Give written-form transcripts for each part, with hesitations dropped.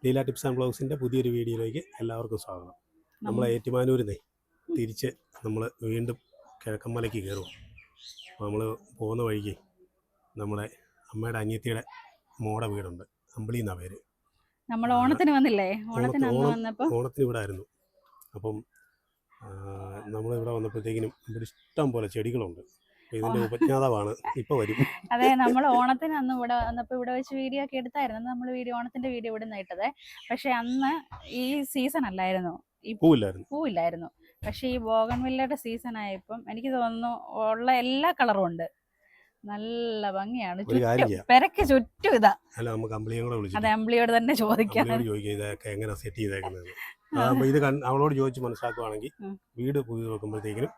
Leela tips and ബ്ലോഗ്സിൻ്റെ പുതിയൊരു വീഡിയോയിലേക്ക് എല്ലാവർക്കും സ്വാഗതം. നമ്മളെ ഏറ്റുമാനൂരിൽ തിരിച്ച് നമ്മൾ വീണ്ടും കിഴക്കമ്മലയ്ക്ക് കയറും. അപ്പോൾ നമ്മൾ പോകുന്ന വഴിക്ക് നമ്മുടെ അമ്മയുടെ അനിയത്തിയുടെ മോടെ വീടുണ്ട്, അമ്പിളി എന്നാ പേര്. നമ്മൾ ഓണത്തിന് വന്നില്ലേ? ഓണത്തിന് ഇവിടെ ആയിരുന്നു. അപ്പം നമ്മളിവിടെ വന്നപ്പോഴത്തേക്കിനും ഇവിടെ ഇഷ്ടം പോലെ ചെടികളുണ്ട്. ഇതിന്റെ ഉപജ്ഞാതാവാണ് ഇപ്പൊ വരും. അതെ, നമ്മൾ ഓണത്തിന് അന്ന് ഇവിടെ വന്നപ്പോൾ ഇവിടെ വെച്ച് വീഡിയോ ഒക്കെ എടുത്തായിരുന്നു. നമ്മൾ ഓണത്തിന്റെ വീഡിയോ ഇവിടെ നിന്ന് ഇട്ടത്. പക്ഷെ അന്ന് ഈ സീസൺ അല്ലായിരുന്നു, ഈ പൂവില്ലായിരുന്നു. പക്ഷെ ഈ ബോഗൺവില്ലയുടെ സീസൺ ആയപ്പം എനിക്ക് തോന്നുന്നു ഉള്ള എല്ലാ കളറും ഉണ്ട്. നല്ല ഭംഗിയാണ്. പെരക്ക് ചുറ്റും ഇതാ. അതെ, അമ്പിളിയോട് തന്നെ ചോദിക്കാം എങ്ങനെ സെറ്റ് ചെയ്തേക്കുന്നത്. ഇത് അവളോട് ചോദിച്ച് മനസ്സിലാക്കുവാണെങ്കിൽ വീട് പുതിയ വെക്കുമ്പോഴത്തേക്കിനും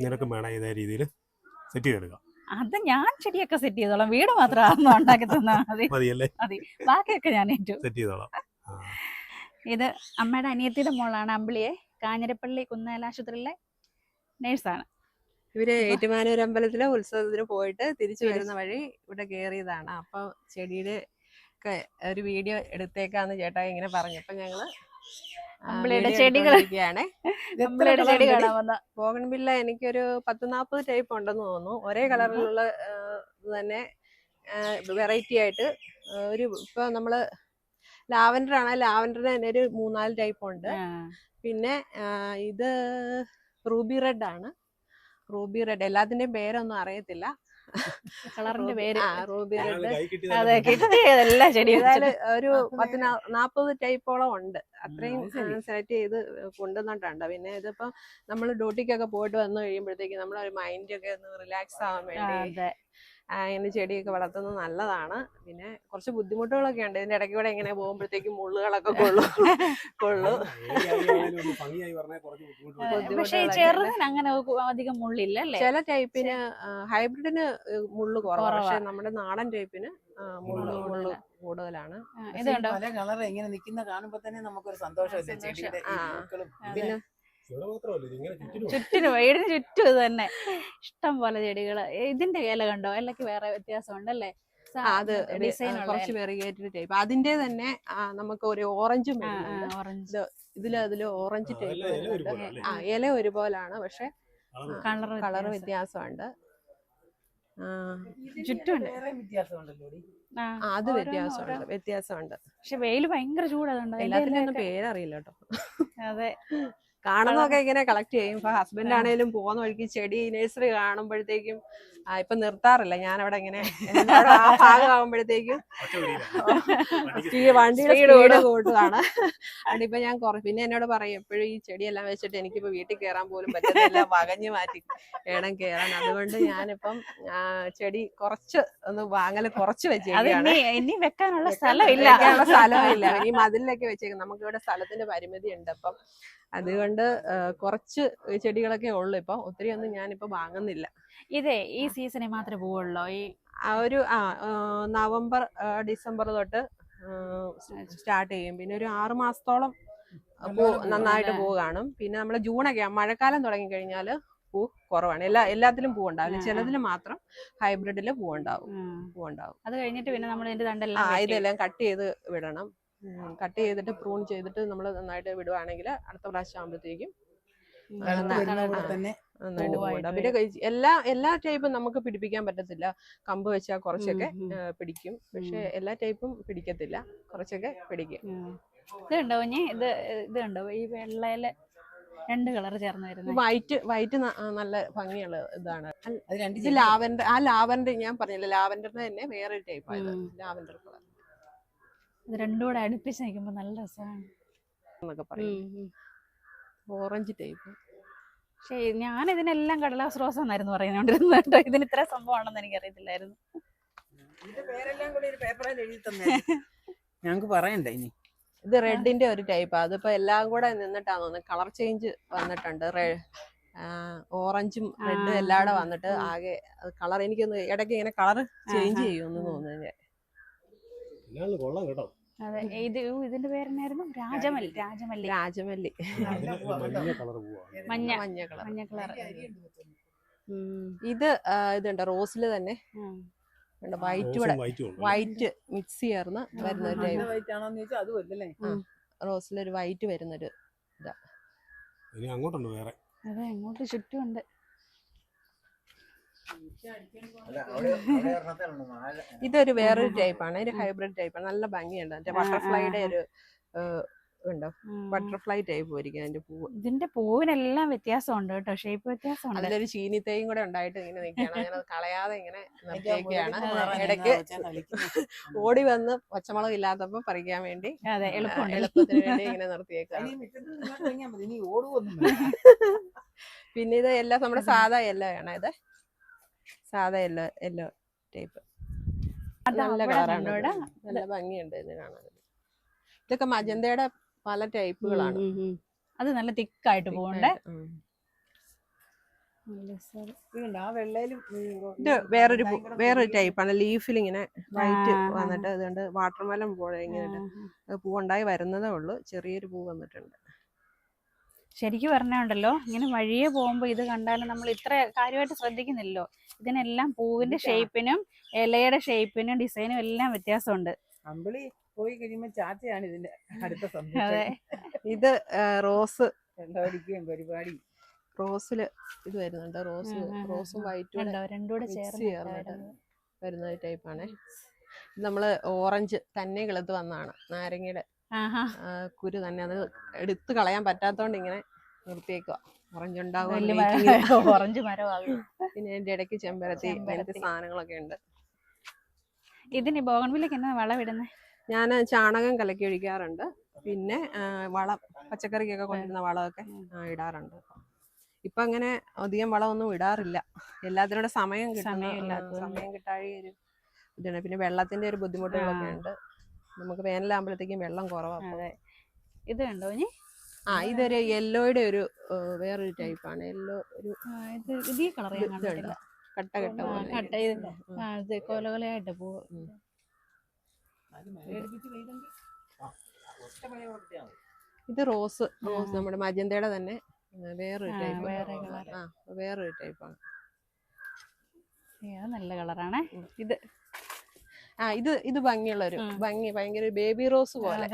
നിനക്ക് വേണം ഇതേ രീതിയിൽ സെറ്റ് ചെയ്തെടുക്കാം. അത് ഞാൻ ചെടിയൊക്കെ സെറ്റ് ചെയ്തോളാം, വീട് മാത്രം ഉണ്ടാക്കി തന്നാൽ മതിയല്ലേ? മതി, ബാക്കിയൊക്കെ ഞാൻ ഏറ്റു സെറ്റ് ചെയ്തോളാം. ഇത് അമ്മയുടെ അനിയത്തിയുടെ മോളാണ് അമ്പിളിയെ. കാഞ്ഞിരപ്പള്ളി കുന്നേലാശുപത്രിയിലെ നേഴ്സാണ്. ഇവര് ഏറ്റുമാനൂർ അമ്പലത്തിലെ ഉത്സവത്തിന് പോയിട്ട് തിരിച്ചു വരുന്ന വഴി ഇവിടെ കയറിയതാണ്. അപ്പൊ ചെടിയുടെ ഒക്കെ ഒരു വീഡിയോ എടുത്തേക്കാന്ന് ചേട്ടാ ഇങ്ങനെ പറഞ്ഞു. അപ്പൊ ഞങ്ങള് അമ്പിളിയുടെ ചെടികളൊക്കെയാണ്. ബോഗൺവില്ല എനിക്കൊരു 10-40 ടൈപ്പ് ഉണ്ടെന്ന് തോന്നുന്നു. ഒരേ കളറിലുള്ള തന്നെ വെറൈറ്റി ആയിട്ട് ഒരു ഇപ്പൊ നമ്മള് ലാവൻഡർ ആണ്, ലാവൻഡറിന് തന്നെ ഒരു 3-4 ടൈപ്പ് ഉണ്ട്. പിന്നെ ഇത് റൂബി റെഡ് ആണ്. റൂബി റെഡ് എല്ലാത്തിന്റെയും പേരൊന്നും അറിയത്തില്ല, കളറിന്റെ പേര്. റൂബി റെഡ് ഒരു 40 ടൈപ്പോളം ഉണ്ട്. അത്രയും സെലക്ട് ചെയ്ത് കൊണ്ടുവന്നിട്ടുണ്ട്. പിന്നെ ഇതിപ്പോ നമ്മൾ ഡ്യൂട്ടിക്കൊക്കെ പോയിട്ട് വന്നു കഴിയുമ്പോഴത്തേക്ക് നമ്മളൊരു മൈൻഡൊക്കെ ഒന്ന് റിലാക്സ് ആവാൻ വേണ്ടി ഇങ്ങനെ ചെടിയൊക്കെ വളർത്തുന്നത് നല്ലതാണ്. പിന്നെ കുറച്ച് ബുദ്ധിമുട്ടുകളൊക്കെ ഉണ്ട്. ഇതിന്റെ ഇടയ്ക്ക് കൂടെ ഇങ്ങനെ പോകുമ്പോഴത്തേക്ക് മുള്ളുകളൊക്കെ കൊള്ളും. അങ്ങനെ അധികം മുള്ളില്ല. ചില ടൈപ്പിന് ഹൈബ്രിഡിന് മുള്ളു കുറവാണ്, പക്ഷെ നമ്മുടെ നാടൻ ടൈപ്പിന് മുള്ളു കൂടുതലാണ്. പല കളർ ഇങ്ങനെ നിൽക്കുന്ന കാണുമ്പോ തന്നെ നമുക്കൊരു സന്തോഷമല്ലേ. പിന്നെ ചുറ്റിനും വീടിന് ചുറ്റും ഇത് തന്നെ ഇഷ്ടം പോലെ ചെടികള്. ഇതിന്റെ ഇല കണ്ടോ? ഇലക്ക് വേറെ വ്യത്യാസം ഉണ്ടല്ലേ? അത് കുറച്ച് വെറിഗേറ്റഡ് ടൈപ്പ്. അതിന്റെ തന്നെ നമുക്ക് ഒരു ഓറഞ്ചും ഇതില് ഓറഞ്ച് ടൈപ്പ് വരുന്നുണ്ട്. ഇല ഒരുപോലാണ്, പക്ഷെ കളർ വ്യത്യാസമുണ്ട്. ചുറ്റുമുണ്ട് അത് വ്യത്യാസമുണ്ട്. പക്ഷെ വെയില് ഭയങ്കര ചൂടാണ്. എല്ലാത്തിനും ഒന്നും പേരറിയില്ല കേട്ടോ. അതെ, കാണുന്നതൊക്കെ ഇങ്ങനെ കളക്ട് ചെയ്യും. ഇപ്പൊ ഹസ്ബൻഡ് ആണേലും പോകുന്ന വഴിക്ക് ചെടി നഴ്സറി കാണുമ്പോഴത്തേക്കും ഇപ്പൊ നിർത്താറില്ല. ഞാനവിടെ ഇങ്ങനെ ആ ഭാഗമാകുമ്പോഴത്തേക്കും വണ്ടിയുടെ സ്പീഡ് കൂട്ടുകയാണ്. അതുകൊണ്ട് ഇപ്പൊ ഞാൻ പിന്നെ എന്നോട് പറയും എപ്പോഴും ഈ ചെടിയെല്ലാം വെച്ചിട്ട് എനിക്കിപ്പോ വീട്ടിൽ കയറാൻ പോലും പറ്റുന്നില്ല, വകഞ്ഞു മാറ്റി വേണം കയറാൻ. അതുകൊണ്ട് ഞാനിപ്പം ചെടി കുറച്ച് ഒന്ന് വാങ്ങല് കുറച്ച് വെച്ചേക്കാണ്. ഇനി വെക്കാനുള്ള സ്ഥലമില്ല. ഇനി മതിലൊക്കെ വെച്ചേക്കും. നമുക്കിവിടെ സ്ഥലത്തിന്റെ പരിമിതി ഉണ്ട്. അപ്പം അതുകൊണ്ട് കുറച്ച് ചെടികളൊക്കെ ഉള്ളു. ഇപ്പൊ ഒത്തിരി ഒന്നും ഞാനിപ്പോ വാങ്ങുന്നില്ല. ഇതേ ഈ സീസണിൽ മാത്രമേ പോവുള്ളൂ. ഈ ഒരു നവംബർ ഡിസംബർ തൊട്ട് സ്റ്റാർട്ട് ചെയ്യും. പിന്നെ ഒരു 6 മാസത്തോളം നന്നായിട്ട് പൂ കാണും. പിന്നെ നമ്മള് ജൂണൊക്കെ മഴക്കാലം തുടങ്ങി കഴിഞ്ഞാല് പൂ കുറവാണ്. എല്ലാത്തിലും പൂ ഉണ്ടാവില്ല, ചിലതിൽ മാത്രം ഹൈബ്രിഡില് പൂവുണ്ടാവും. അത് കഴിഞ്ഞിട്ട് പിന്നെ നമ്മൾ ഇതെല്ലാം കട്ട് ചെയ്ത് വിടണം. കട്ട് ചെയ്തിട്ട് പ്രൂൺ ചെയ്തിട്ട് നമ്മൾ നന്നായിട്ട് വിടുവാണെങ്കിൽ അടുത്ത പ്രാവശ്യം ആകുമ്പോഴത്തേക്കും നന്നായിട്ട് പോകണ്ട. പിന്നെ എല്ലാ ടൈപ്പും നമുക്ക് പിടിപ്പിക്കാൻ പറ്റത്തില്ല. കമ്പ് വെച്ചാൽ കുറച്ചൊക്കെ പിടിക്കും, പക്ഷെ എല്ലാ ടൈപ്പും പിടിക്കത്തില്ല, കുറച്ചൊക്കെ പിടിക്കും. ഇതുണ്ടോ ഇതുണ്ടോ ഈ വെള്ളയില് 2 കളർ ചേർന്ന് വരുന്നത്? വൈറ്റ് നല്ല ഭംഗിയുള്ള ഇതാണ്. ഇത് ലാവൻഡർ. ലാവൻഡർ ഞാൻ പറഞ്ഞില്ല, ലാവൻഡറിന് തന്നെ വേറൊരു ടൈപ്പ് ആയത് ലാവൻഡർ കളർ. ഇത് രണ്ടും കൂടെ അടുപ്പിച്ച് നിൽക്കുമ്പോ നല്ല രസമാണ് എന്നൊക്കെ പറയും. Orange type. പക്ഷേ ഞാൻ ഇതിനെല്ലാം കടലാസ് റോസ് എന്നായിരുന്നു പറയുന്നോണ്ടിരുന്നത് കേട്ടോ. ഇതിന് ഇത്ര സംഭവമാണെന്ന് എനിക്ക് അറിയത്തില്ലായിരുന്നു. ഞങ്ങക്ക് പറയണ്ടേ ഇനി. ഇത് റെഡിന്റെ ഒരു ടൈപ്പ്. അതിപ്പോ എല്ലാം കൂടെ നിന്നിട്ടാന്ന് തോന്നുന്നു കളർ ചേഞ്ച് വന്നിട്ടുണ്ട്. ഓറഞ്ചും റെഡും എല്ലാം കൂടെ വന്നിട്ട് ആകെ കളർ എനിക്കൊന്ന് ഇടയ്ക്ക് ഇങ്ങനെ കളർ ചേഞ്ച് ചെയ്യുമെന്ന് തോന്നുന്നു. അതെ, ഇതിന്റെ പേരെന്നായിരുന്നു? രാജമല്ലി. മഞ്ഞ കളർ. ഇതുണ്ട് റോസില് തന്നെ വൈറ്റ് കൂടെ വൈറ്റും ഉണ്ട്. വൈറ്റ് മിക്സ് ചേർന്ന് വരുന്ന ഒരു ടൈപ്പ് വൈറ്റ് ആണോന്ന് ചോദിച്ചാൽ അതും അല്ലല്ലേ. റോസിലൊരു വൈറ്റ് വരുന്നൊരു ഇതാ. ഇനി അങ്ങോട്ടുണ്ട് വേറെ. അതെ അങ്ങോട്ട് ചുറ്റുമുണ്ട്. ഇതൊരു വേറൊരു ടൈപ്പാണ്, ഒരു ഹൈബ്രിഡ് ടൈപ്പാണ്. നല്ല ഭംഗിയുണ്ട്. മറ്റേ ബട്ടർഫ്ലൈയുടെ ഒരു ഉണ്ടോ, ബട്ടർഫ്ലൈ ടൈപ്പ് ആയിരിക്കും അതിന്റെ പൂവ്. ഇതിന്റെ പൂവിനെല്ലാം വ്യത്യാസമുണ്ട് കേട്ടോ, ഷേപ്പ് വ്യത്യാസമുണ്ട്. അതിലൊരു ചീനിത്തയും കൂടെ ഉണ്ടായിട്ട് ഇങ്ങനെ നിൽക്കുകയാണ്. അങ്ങനെ കളയാതെ ഇങ്ങനെ നിർത്തിയൊക്കെയാണ്. ഇടയ്ക്ക് ഓടി വന്ന് പച്ചമുളക് ഇല്ലാത്തപ്പോ പറിക്കാൻ വേണ്ടി അതെ എളുപ്പത്തിന് വേണ്ടി ഇങ്ങനെ നിർത്തിയേക്കാണ്. പിന്നെ ഇത് എല്ലാം നമ്മുടെ സാധാ യെല്ലോ ആണ്. ഇത് സാധാ യെല്ലോ ടൈപ്പ്. നല്ല കളറാണ്, നല്ല ഭംഗിയുണ്ട് ഇത് കാണാൻ. ഇതൊക്കെ മജന്തയുടെ പല ടൈപ്പുകളാണ്. അത് നല്ല തിക്കായിട്ട് പോകണ്ടേ. ഇത് വേറൊരു ടൈപ്പാണ്. ലീഫിൽ ഇങ്ങനെ വൈറ്റ് വന്നിട്ട് അതുകൊണ്ട് വാട്ടർമെലൺ പോലെ ഇങ്ങനെ പൂവുണ്ടായി വരുന്നതേ ഉള്ളൂ. ചെറിയൊരു പൂ വന്നിട്ടുണ്ട്. ശരിക്കും പറഞ്ഞുണ്ടല്ലോ, ഇങ്ങനെ വഴിയെ പോകുമ്പോ ഇത് കണ്ടാലും നമ്മൾ ഇത്ര കാര്യമായിട്ട് ശ്രദ്ധിക്കുന്നില്ലല്ലോ. ഇതിനെല്ലാം പൂവിന്റെ ഷേപ്പിനും ഇലയുടെ ഷേപ്പിനും ഡിസൈനും എല്ലാം വ്യത്യാസമുണ്ട്. അമ്പിളി പോയി കഴിയുമ്പോ ചാച്ചയാണ് ഇതിന്റെ അടുത്ത സന്തോഷം. ഇത് റോസ് പരിപാടി. റോസില് ഇത് വരുന്നുണ്ട്. റോസും വൈറ്റും രണ്ടുകൂടെ ചേർന്നിട്ട് വരുന്ന ടൈപ്പാണ്. ഇത് നമ്മള് ഓറഞ്ച് തന്നെ കിളുത്ത് വന്നതാണ്. നാരങ്ങയുടെ കുരു തന്നെ, അത് എടുത്തു കളയാൻ പറ്റാത്തോണ്ട് ഇങ്ങനെ നിർത്തിയേക്കുക. ഓറഞ്ച് ഉണ്ടാകും. ഓറഞ്ച് മരമാകും. പിന്നെ അതിന്റെ ഇടയ്ക്ക് ചെമ്പരത്തി അങ്ങനത്തെ സാധനങ്ങളൊക്കെ ഉണ്ട്. ഇതിന് ബോഗൺവില്ലക്ക് എന്നാ വളമിടുന്നത്? ഞാൻ ചാണകം കലക്കി ഒഴിക്കാറുണ്ട്. പിന്നെ വളം, പച്ചക്കറിക്കൊക്കെ കൊണ്ടുവരുന്ന വളമൊക്കെ ഇടാറുണ്ട്. ഇപ്പൊ അങ്ങനെ അധികം വളമൊന്നും ഇടാറില്ല. എല്ലാത്തിനോട് സമയം കിട്ടാഴി ഒരു ഇതാണ്. പിന്നെ വെള്ളത്തിന്റെ ഒരു ബുദ്ധിമുട്ടുകളൊക്കെ ഉണ്ട്. നമുക്ക് വേനലാകുമ്പോഴത്തേക്കും വെള്ളം കുറവാണ്. ഇത് കണ്ടോ ഇനി? ഇതൊരു യെല്ലോയുടെ ഒരു വേറൊരു ടൈപ്പാണ്. യെല്ലോ ഒരു കട്ട കട്ട കൊലകൊലയായിട്ട് പോവും. ഇത് റോസ് നമ്മുടെ മജന്തയുടെ തന്നെ വേറൊരു ടൈപ്പ്. വേറൊരു ടൈപ്പാണ്. നല്ല കളറാണ് ഇത്. ഇത് ഭംഗിയുള്ളൊരു ഭയങ്കര ബേബി റോസ് പോലെ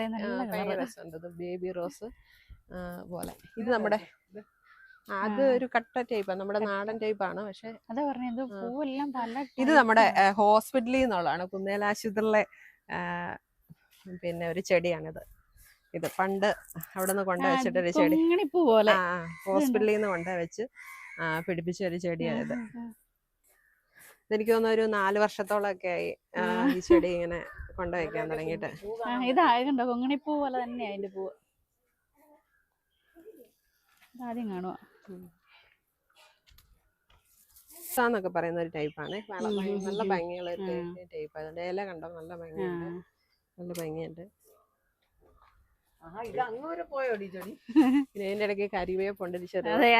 ഭയങ്കര രസമുണ്ട്. ഇത് ബേബി റോസ് പോലെ. ഇത് നമ്മുടെ അത് ഒരു കട്ട ടൈപ്പാണ്, നമ്മുടെ നാടൻ ടൈപ്പാണ്. പക്ഷെ ഇത് നമ്മുടെ ഹോസ്പിറ്റലിൽ നിന്നുള്ളതാണ്. കുന്നേൽ ആശുപത്രിയിലെ പിന്നെ ഒരു ചെടിയാണിത്. ഇത് പണ്ട് അവിടെ നിന്ന് കൊണ്ടുവച്ചിട്ടൊരു ചെടി, ഹോസ്പിറ്റലിൽ നിന്ന് കൊണ്ടുവച്ച് പിടിപ്പിച്ച ഒരു ചെടിയാണിത്. എനിക്ക് തോന്നുന്നു ഒരു 4 വർഷത്തോളമൊക്കെ ആയി ഈ ചെടി ഇങ്ങനെ കൊണ്ടുവയ്ക്കാൻ തുടങ്ങിയിട്ട്. ഇതായതുണ്ടോ കൊങ്ങിണിപ്പൂ പോലെ തന്നെ അതിന്റെ പൂവ്. ആദ്യം കാണുക എന്നൊക്കെ പറയുന്ന ഒരു ടൈപ്പാണ്. നല്ല ഭംഗിയുള്ള ഒരു ടൈപ്പ്. അതിന്റെ ഇല കണ്ടോ, നല്ല ഭംഗിയുണ്ട്. നല്ല ഭംഗിയുണ്ട്. പിന്നെ അതിന്റെ ഇടയ്ക്ക് കരിവേപ്പുണ്ട്.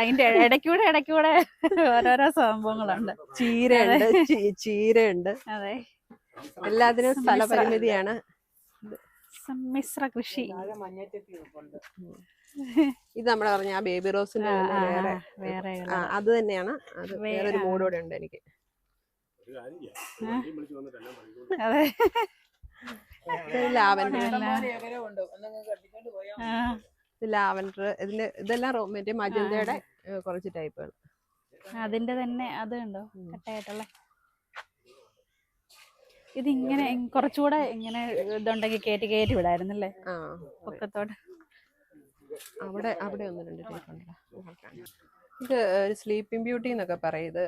അതിന്റെ ഇടയ്ക്കൂടെ ഓരോരോ സംഭവങ്ങളുണ്ട്. ചീരയുണ്ട്. അതെ, എല്ലാത്തിനും സ്ഥലപരിമിതിയാണ്. സമ്മിശ്ര കൃഷി. ഇത് നമ്മളെ പറഞ്ഞ ആ ബേബി റോസിന്റെ വേറെ അത് തന്നെയാണ്. അത് വേറൊരു മൂടോടെ ഉണ്ട് എനിക്ക്. അതെ, ലാവൻഡർ. ഇതെല്ലാം മറ്റേ മജന്തയുടെ കുറച്ച് ടൈപ്പുകൾ. അതിന്റെ തന്നെ അത് കണ്ടോ കട്ടയായിട്ടുള്ള. ഇതിങ്ങനെ കുറച്ചുകൂടെ ഇങ്ങനെ ഇതുണ്ടെങ്കിൽ കയറ്റി വിടായിരുന്നല്ലേ പൊക്കത്തോടെ. അവിടെ 1-2 ടൈപ്പ് ഉണ്ട്. ഇത് ഒരു സ്ലീപ്പിംഗ് ബ്യൂട്ടി എന്നൊക്കെ പറയും. ഇത്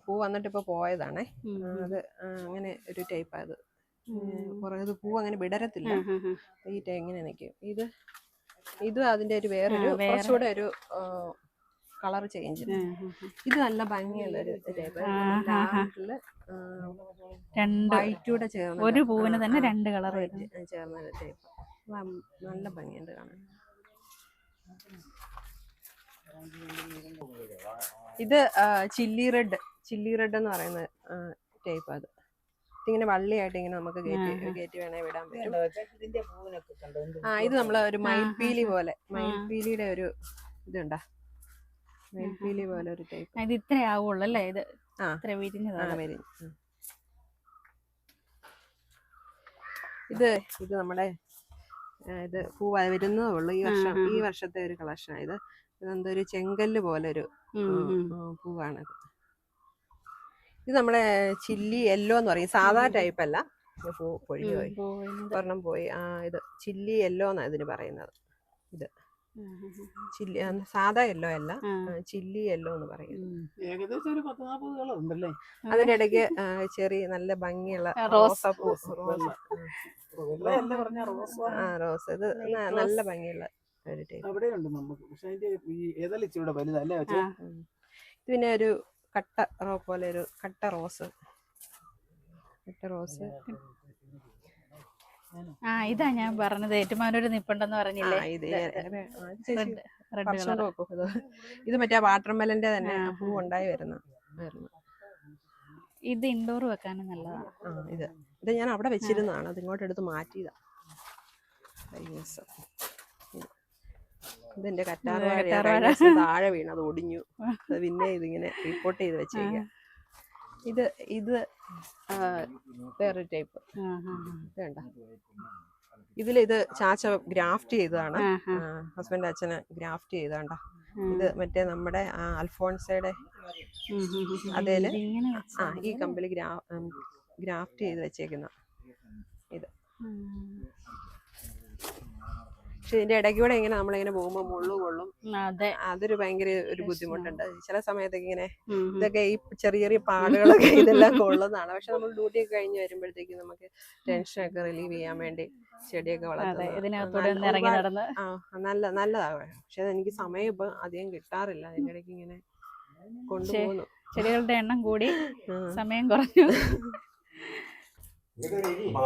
പൂ വന്നിട്ട് ഇപ്പൊ പോയതാണേ. അത് അങ്ങനെ ഒരു ടൈപ്പായത്. കുറേ പൂ അങ്ങനെ വിടരത്തില്ല. ഈ ഇങ്ങനെ നിൽക്കും. ഇത് അതിന്റെ ഒരു വേറൊരു കുറച്ചുകൂടെ ഒരു കളർ ചേഞ്ച്. ഇത് നല്ല ഭംഗിയുള്ള ഒരു ടൈപ്പ്. വൈറ്റൂടെ ചേർന്ന് ഒരു പൂവിന് തന്നെ 2 കളർ ചേർന്ന ടൈപ്പ്. നല്ല ഭംഗിയുണ്ട് കാണാൻ. ഇത് ചില്ലി റെഡ് എന്ന് പറയുന്ന ടൈപ്പ്. അത് ഇങ്ങനെ വള്ളിയായിട്ട് ഇങ്ങനെ നമുക്ക് കയറ്റി വേണേ വിടാൻ പറ്റും. ഇത് നമ്മള് ഒരു മയിൽപീലി പോലെ, മയിൽപീലിയുടെ ഒരു ഇതുണ്ടാ, മയിൽപീലി പോലെ ഒരു ടൈപ്പ്. ഇത് ഇത്രേ ആവുള്ളൂ അല്ലേ? ഇത് വിരിഞ്ഞതാണ്. ഇത് നമ്മുടെ ഇത് പൂ വരുന്നതേ ഉള്ളൂ ഈ വർഷത്തെ ഒരു കളക്ഷനാണ് ഇത്. ഇതെന്തോ ഒരു ചെങ്കല്ല് പോലെ ഒരു പൂവാണിത്. ഇത് നമ്മുടെ ചില്ലി യെല്ലോ എന്ന് പറയും, സാധാ ടൈപ്പ് അല്ല. പൂ പൊഴിഞ്ഞു പോയി, ഒരെണ്ണം പോയി. ഇത് ചില്ലി യെല്ലോ എന്നാണ് ഇതിന് പറയുന്നത്. ഇത് ചില്ലി സാധാ യെല്ലോ അല്ല, ചില്ലി യെല്ലോ എന്ന് പറയും. ഏകദേശം ഒരു 10-40 കളർ ഉണ്ടല്ലേ. അതിനിടയ്ക്ക് ചെറിയ നല്ല ഭംഗിയുള്ള റോസ്. റോസ്. ഇത് നല്ല ഭംഗിയുള്ള ഒരു ടൈപ്പ്. അവിടെയുണ്ട് നമുക്ക്, പക്ഷെ അതിന്റെ ഏതായാലും ഇച്ചിരി വലുതല്ലേ വെച്ചാൽ. ഇത് പിന്നെ ഒരു കട്ട പോലെ ഒരു കട്ട റോസ്. ഇതാ ഞാൻ പറഞ്ഞത് ഏറ്റുമാനൂര് നിപ്പുണ്ടെന്ന് പറഞ്ഞില്ലേ. ഇത് മറ്റേ വാട്ടർമെലന്റെ തന്നെ പൂ ഉണ്ടായി വരുന്ന. ഇത് ഇൻഡോർ വെക്കാനും നല്ലതാണ്. ഇത് ഞാൻ അവിടെ വെച്ചിരുന്നതാണ്, അത് ഇങ്ങോട്ട് എടുത്ത് മാറ്റിയതാ. ഇതെന്റെ കറ്റാർവാഴ താഴെ വീണ് അത് ഒടിഞ്ഞു. പിന്നെ ഇതിങ്ങനെ റിപ്പോർട്ട് ചെയ്ത് വെച്ചേക്ക. ഇത് വേറെ ടൈപ്പ് വേണ്ട. ഇത് ചാച്ച ഗ്രാഫ്റ്റ് ചെയ്തതാണ്, ഹസ്ബൻഡ് അച്ഛന് ഗ്രാഫ്റ്റ് ചെയ്താണ്ട. ഇത് മറ്റേ നമ്മുടെ അൽഫോൺസയുടെ അതേല് ഈ കമ്പിളി ഗ്രാഫ്റ്റ് ചെയ്ത് വെച്ചേക്കുന്ന ഇത്. പക്ഷെ ഇതിന്റെ ഇടയ്ക്ക് കൂടെ ഇങ്ങനെ നമ്മളിങ്ങനെ പോകുമ്പോ മുള്ളു കൊള്ളും, അതൊരു ഭയങ്കര ഒരു ബുദ്ധിമുട്ടുണ്ട് ചില സമയത്തൊക്കെ. ഇങ്ങനെ ഇതൊക്കെ ഈ ചെറിയ ചെറിയ പാടുകളൊക്കെ ഇതെല്ലാം കൊള്ളുന്നതാണ്. പക്ഷെ നമ്മൾ ഡ്യൂട്ടി ഒക്കെ കഴിഞ്ഞ് വരുമ്പോഴത്തേക്ക് നമുക്ക് ടെൻഷനൊക്കെ റിലീവ് ചെയ്യാൻ വേണ്ടി ചെടിയൊക്കെ വളർത്തുന്നത് നല്ലതാകും. പക്ഷെ എനിക്ക് സമയം ഇപ്പൊ അധികം കിട്ടാറില്ല, അതിന്റെ ഇടയ്ക്ക് ഇങ്ങനെ കൊണ്ടുപോകുന്നു. ചെടികളുടെ എണ്ണം കൂടി സമയം കുറഞ്ഞു.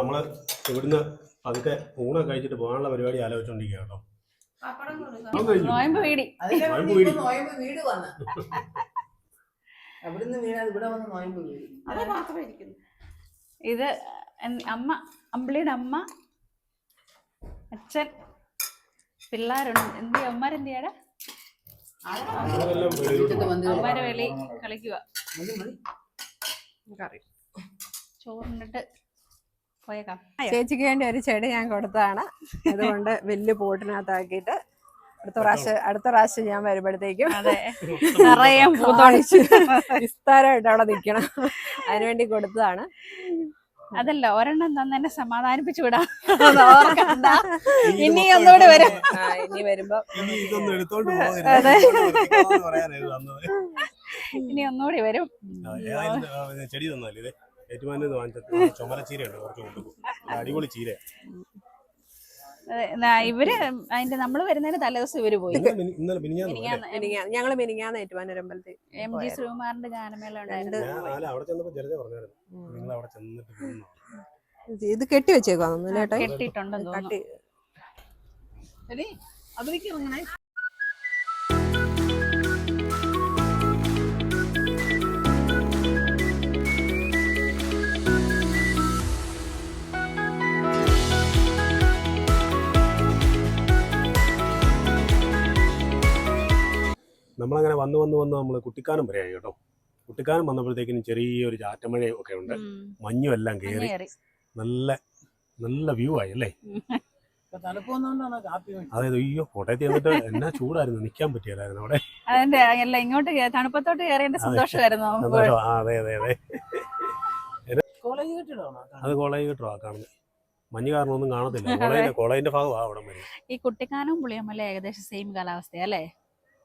നമ്മള് ഇവിടുന്ന് അതൊക്കെ ഊണൊക്കെ കഴിച്ചിട്ട് പോകാനുള്ള പരിപാടി ആലോചിച്ചോണ്ടിരിക്കുക കേട്ടോ. ഇത് അമ്മ, അമ്പിളിയുടെ അമ്മ, അച്ഛൻ, പിള്ളേരുണ്ട്. അമ്മമാരെന്തിയാടാ? അമ്മമാരെ വെളി കളിക്കുക. ചോറിനിട്ട് ചേച്ചിക്ക് വേണ്ടി ഒരു ചെടി ഞാൻ കൊടുത്തതാണ്. അതുകൊണ്ട് വലിയ പോട്ടിനകത്താക്കിയിട്ട് അടുത്ത പ്രാവശ്യം ഞാൻ വരുമ്പോഴത്തേക്കും വിസ്താരമായിട്ട് അവിടെ നിൽക്കണം, അതിനുവേണ്ടി കൊടുത്തതാണ്. അതല്ല, ഒരെണ്ണം തന്നെ സമാധാനിപ്പിച്ചു വിടാം. ഇനി ഒന്നുകൂടി വരും, ഇനി വരുമ്പോ ഇനി ഒന്നുകൂടി വരും. ചെടി തന്നാലേ ഏറ്റുമാനൂർ ചുമലച്ചീരയുണ്ട്, കുറച്ച് കൊണ്ടുപോകും, അടിപൊളി ചീര. ഇവര് അതിന്റെ നമ്മള് വരുന്നതിന് തലേദിവസം ഇവര് പോയി. ഞങ്ങള് മിനിങ്ങാന്ന് ഏറ്റുമാനൂർ അമ്പലത്തിൽ MG ശ്രീകുമാറിന്റെ ഗാനമേള ഉണ്ടായിരുന്നു. ഇത് കെട്ടി വെച്ചേക്കാന്ന് ചേട്ടാ, കെട്ടിട്ടുണ്ടെന്ന് തോന്നുന്നു. നമ്മളങ്ങനെ വന്ന് നമ്മൾ കുട്ടിക്കാനം വരെയായി കേട്ടോ. കുട്ടിക്കാനം വന്നപ്പോഴത്തേക്കിനും ചെറിയൊരു ചാറ്റമഴയും ഒക്കെ ഉണ്ട്, മഞ്ഞും എല്ലാം കയറി നല്ല നല്ല വ്യൂ ആയി അല്ലേ. അതായത് അയ്യോ കോട്ടയത്ത് ചെന്നിട്ട് എന്നാ ചൂടായിരുന്നു, നിൽക്കാൻ പറ്റിയല്ലായിരുന്നു അവിടെ. അതിന്റെ അല്ല ഇങ്ങോട്ട് തണുപ്പത്തോട്ട് കയറിയതിന്റെ സന്തോഷമായിരുന്നു. അതെ അതെ അതെ, അത് കോളേജ് കെട്ടോ കാണുന്നത്. മഞ്ഞ് കാരണം ഒന്നും കാണത്തില്ല, കോളേജിന്റെ ഭാഗമാണ് അവിടെ വരെ. ഈ കുട്ടിക്കാനം പുളിയമല ഏകദേശം സെയിം കാലാവസ്ഥ അല്ലേ?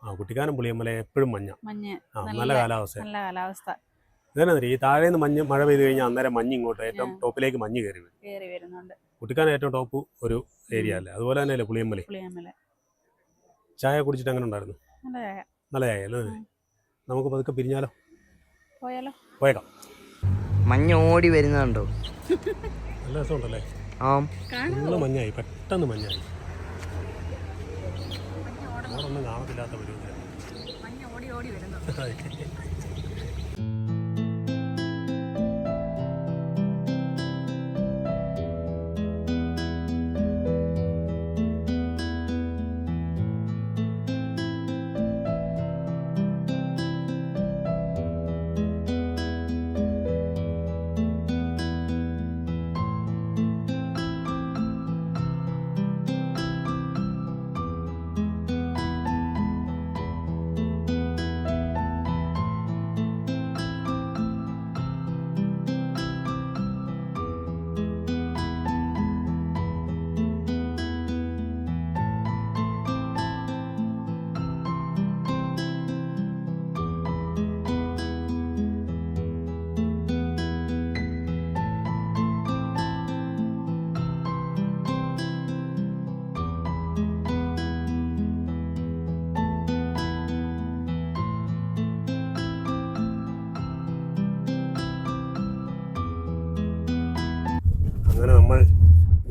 കുട്ടിക്കാനം പുളിയമല എപ്പോഴും മഞ്ഞ് നല്ല കാലാവസ്ഥ. ഇതന്നെ ഈ താഴേന്ന് മഴ പെയ്ത് കഴിഞ്ഞാൽ അന്നേരം മഞ്ഞ് ഇങ്ങോട്ട് ഏറ്റവും ടോപ്പിലേക്ക് മഞ്ഞ് കയറി വരുന്നുണ്ട്. കുട്ടിക്കാനം ഏറ്റവും ടോപ്പ് ഒരു ഏരിയ അല്ലേ, അതുപോലെ തന്നെയല്ലേ പുളിയമ്മല. ചായ കുടിച്ചിട്ട് അങ്ങനെ ഉണ്ടായിരുന്നു, നല്ല ചായ അല്ലേ. നമുക്ക് പതുക്കെ പിരിഞ്ഞാലോ, പോയേക്കാം. മഞ്ഞ് ഓടി വരുന്നുണ്ടോ? നല്ല രസമുണ്ടല്ലേ, ഫുള്ള് മഞ്ഞായി, പെട്ടെന്ന് മഞ്ഞായി. ഒന്നും കാണത്തില്ലാത്ത പരിപാടി.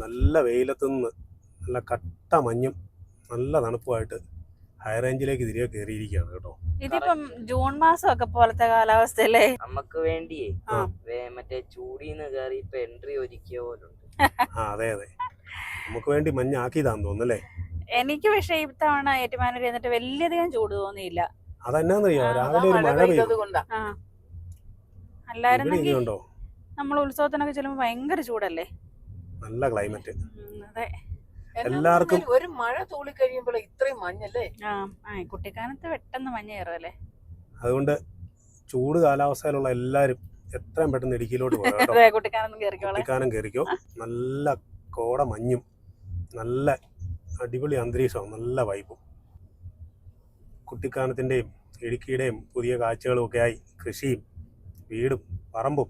നല്ല വെയിലത്തു നിന്ന് നല്ല കട്ട മഞ്ഞും നല്ല തണുപ്പുമായിട്ട് ഹൈ റേഞ്ചിലേക്ക് തിരികെ കയറിയിരിക്കുകയാണ് കേട്ടോ. ഇതിപ്പം ജൂൺ മാസമൊക്കെ പോലത്തെ കാലാവസ്ഥയല്ലേ? നമുക്ക് വേണ്ടിയേ ആ. മറ്റേ ചൂടിന്ന് കയറി ഇപ്പൊ എൻട്രി ഒരുക്കിയ പോലുണ്ട്. അതെ നമുക്ക് വേണ്ടി മഞ്ഞാക്കിയതാന്ന് തോന്നുന്നല്ലേ. എനിക്ക് പക്ഷേ ഇത്തവണ ഏറ്റുമാനൂർ എന്നിട്ട് വലിയധികം ചൂട് തോന്നിയില്ല. അതെന്നാന്നറിയോ, ആ, രാവിലെ ഒരു മഴ പെയ്തു. കൊണ്ടാ. ആ അല്ലായിരുന്നെങ്കിൽ ഉണ്ടോ നമ്മൾ ഉത്സവത്തിനൊക്കെ ചെല്ലുമ്പോൾ ഭയങ്കര ചൂടല്ലേ. നല്ല ക്ലൈമറ്റ്. അതെ. എല്ലാവർക്കും ഒരു മഴ തൂളി കഴിയുമ്പോൾ ഇത്രയും മഞ്ഞല്ലേ. കുട്ടിക്കാലത്ത് പെട്ടെന്ന് മഞ്ഞ കയറുമല്ലേ. അതുകൊണ്ട് ചൂട് കാലാവസ്ഥയിലുള്ള എല്ലാവരും എത്രയും പെട്ടെന്ന് ഇടുക്കിയിലോട്ട് പോകാം കേട്ടോ. അതെ, കുട്ടിക്കാനൊന്നും കയറിക്കോളെ. കുട്ടിക്കാനം കയറിക്കോ. നല്ല കോട മഞ്ഞും നല്ല അടിപൊളി അന്തരീക്ഷവും നല്ല വൈബും. കുട്ടിക്കാനത്തിൻ്റെയും ഇടുക്കിയുടെയും പുതിയ കാഴ്ചകളും ഒക്കെ ആയി കൃഷിയും വീടും പറമ്പും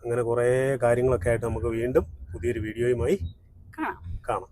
അങ്ങനെ കുറേ കാര്യങ്ങളൊക്കെ ആയിട്ട് നമുക്ക് വീണ്ടും പുതിയൊരു വീഡിയോയുമായി കാണാം. കാണാം.